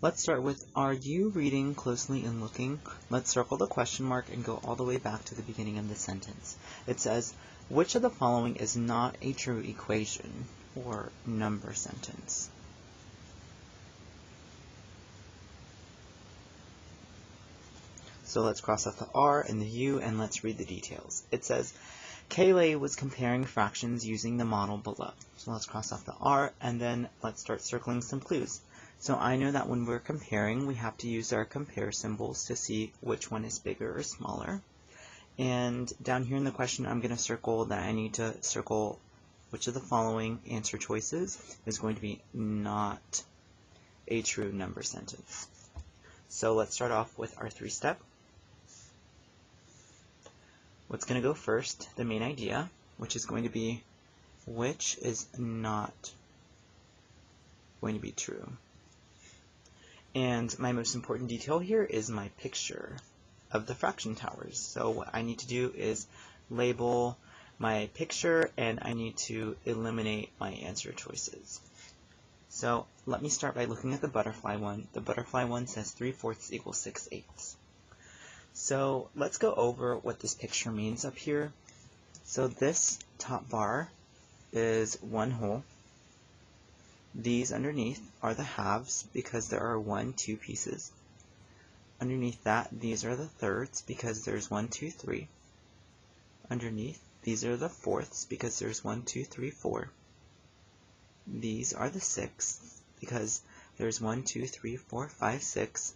Let's start with, are you reading closely and looking? Let's circle the question mark and go all the way back to the beginning of the sentence. It says, which of the following is not a true equation or number sentence? So let's cross off the R and the U and let's read the details. It says, Kayleigh was comparing fractions using the model below. So let's cross off the R and then let's start circling some clues. So I know that when we're comparing, we have to use our compare symbols to see which one is bigger or smaller. And down here in the question, I'm going to circle that I need to circle which of the following answer choices is going to be not a true number sentence. So let's start off with our 3-step. What's going to go first? The main idea, which is going to be which is not going to be true. And my most important detail here is my picture of the fraction towers. So what I need to do is label my picture and I need to eliminate my answer choices. So let me start by looking at the butterfly one. The butterfly one says 3/4 equals 6/8. So let's go over what this picture means up here. So this top bar is one whole. These underneath are the halves because there are 1, 2 pieces. Underneath that, these are the thirds because there's 1, 2, 3. Underneath, these are the fourths because there's 1, 2, 3, 4. These are the sixths because there's 1, 2, 3, 4, 5, 6.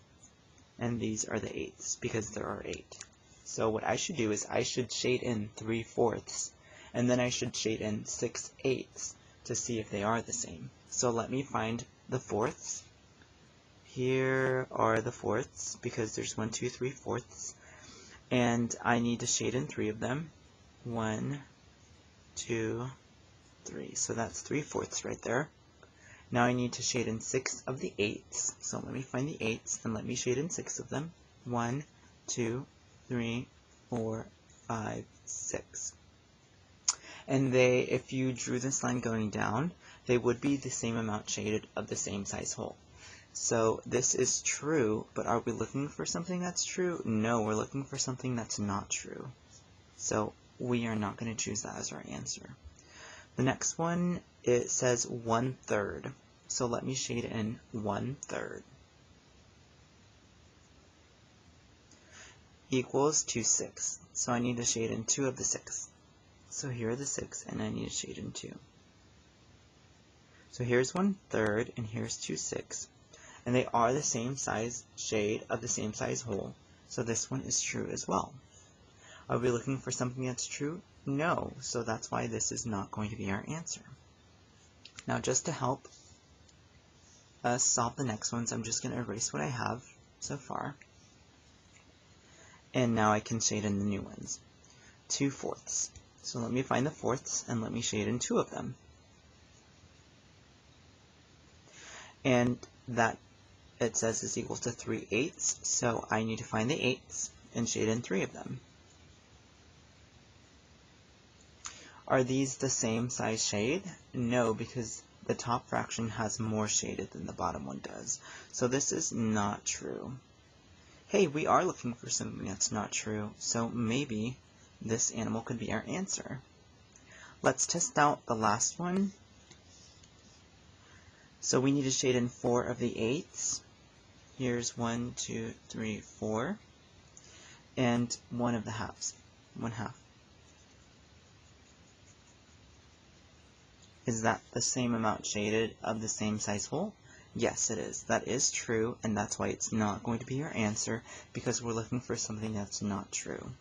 And these are the eighths because there are 8. So what I should do is I should shade in 3/4 and then I should shade in 6/8 to see if they are the same. So let me find the fourths. Here are the fourths because there's 1, 2, 3 fourths. And I need to shade in 3 of them. 1, 2, 3. So that's 3/4 right there. Now I need to shade in 6 of the eighths. So let me find the eighths and let me shade in 6 of them. 1, 2, 3, 4, 5, 6. And they, if you drew this line going down, they would be the same amount shaded of the same size hole. So this is true, but are we looking for something that's true? No, we're looking for something that's not true. So we are not going to choose that as our answer. The next one, it says 1/3. So let me shade in 1/3. Equals 2/6. So I need to shade in 2 of the 6. So here are the 6, and I need to shade in 2. So here's 1/3, and here's 2/6. And they are the same size shade of the same size hole. So this one is true as well. Are we looking for something that's true? No. So that's why this is not going to be our answer. Now just to help us solve the next ones, I'm just going to erase what I have so far. And now I can shade in the new ones. 2/4. So let me find the fourths and let me shade in 2 of them. And that it says is equal to 3/8, so I need to find the eighths and shade in 3 of them. Are these the same size shade? No, because the top fraction has more shaded than the bottom one does. So this is not true. Hey, we are looking for something that's not true, so maybe this animal could be our answer. Let's test out the last one. So we need to shade in 4 of the eighths. Here's 1, 2, 3, 4. And 1 of the halves. 1/2. Is that the same amount shaded of the same size hole? Yes, it is. That is true, and that's why it's not going to be your answer, because we're looking for something that's not true.